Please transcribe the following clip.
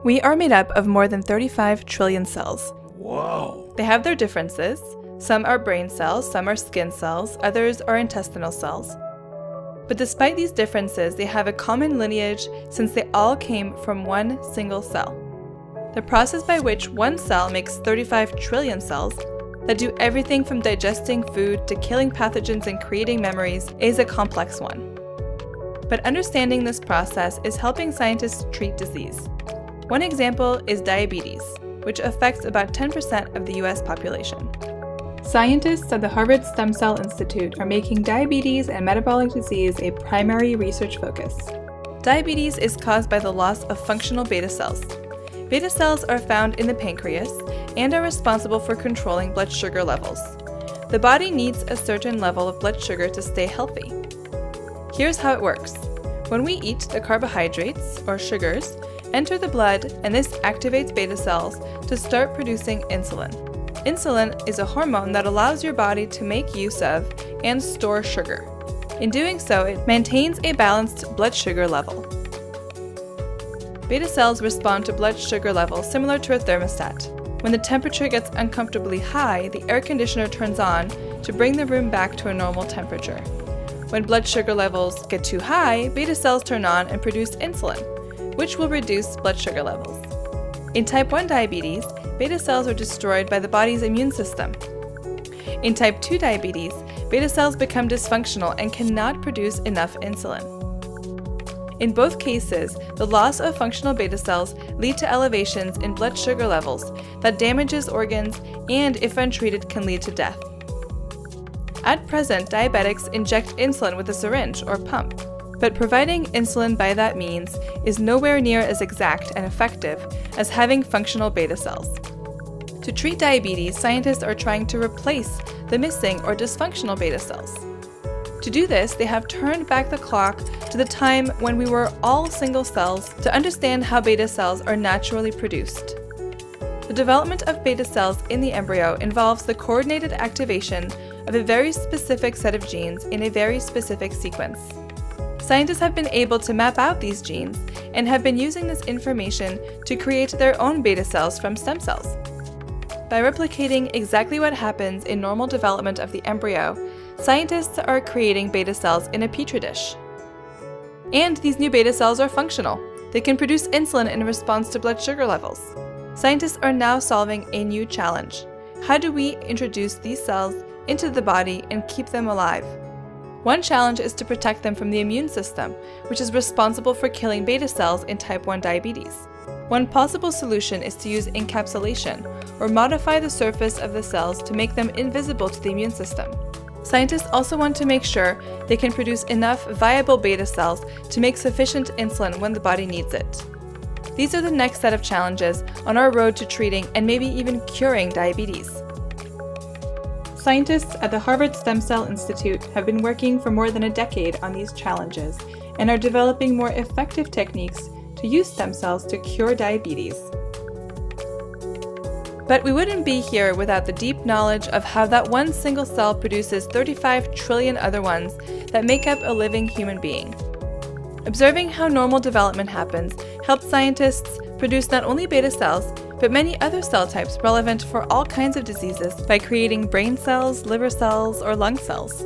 We are made up of more than 35 trillion cells. Whoa! They have their differences. Some are brain cells, some are skin cells, others are intestinal cells. But despite these differences, they have a common lineage since they all came from one single cell. The process by which one cell makes 35 trillion cells that do everything from digesting food to killing pathogens and creating memories is a complex one. But understanding this process is helping scientists treat disease. One example is diabetes, which affects about 10% of the US population. Scientists at the Harvard Stem Cell Institute are making diabetes and metabolic disease a primary research focus. Diabetes is caused by the loss of functional beta cells. Beta cells are found in the pancreas and are responsible for controlling blood sugar levels. The body needs a certain level of blood sugar to stay healthy. Here's how it works. When we eat, the carbohydrates, or sugars, enter the blood, and this activates beta cells to start producing insulin. Insulin is a hormone that allows your body to make use of and store sugar. In doing so, it maintains a balanced blood sugar level. Beta cells respond to blood sugar levels similar to a thermostat. When the temperature gets uncomfortably high, the air conditioner turns on to bring the room back to a normal temperature. When blood sugar levels get too high, beta cells turn on and produce insulin, which will reduce blood sugar levels. In type 1 diabetes, beta cells are destroyed by the body's immune system. In type 2 diabetes, beta cells become dysfunctional and cannot produce enough insulin. In both cases, the loss of functional beta cells lead to elevations in blood sugar levels that damages organs and, if untreated, can lead to death. At present, diabetics inject insulin with a syringe or pump, but providing insulin by that means is nowhere near as exact and effective as having functional beta cells. To treat diabetes, scientists are trying to replace the missing or dysfunctional beta cells. To do this, they have turned back the clock to the time when we were all single cells to understand how beta cells are naturally produced. The development of beta cells in the embryo involves the coordinated activation of a very specific set of genes in a very specific sequence. Scientists have been able to map out these genes and have been using this information to create their own beta cells from stem cells. By replicating exactly what happens in normal development of the embryo, scientists are creating beta cells in a petri dish. And these new beta cells are functional. They can produce insulin in response to blood sugar levels. Scientists are now solving a new challenge. How do we introduce these cells into the body and keep them alive? One challenge is to protect them from the immune system, which is responsible for killing beta cells in type 1 diabetes. One possible solution is to use encapsulation, or modify the surface of the cells to make them invisible to the immune system. Scientists also want to make sure they can produce enough viable beta cells to make sufficient insulin when the body needs it. These are the next set of challenges on our road to treating and maybe even curing diabetes. Scientists at the Harvard Stem Cell Institute have been working for more than a decade on these challenges and are developing more effective techniques to use stem cells to cure diabetes. But we wouldn't be here without the deep knowledge of how that one single cell produces 35 trillion other ones that make up a living human being. Observing how normal development happens helps scientists produce not only beta cells, but many other cell types relevant for all kinds of diseases by creating brain cells, liver cells, or lung cells.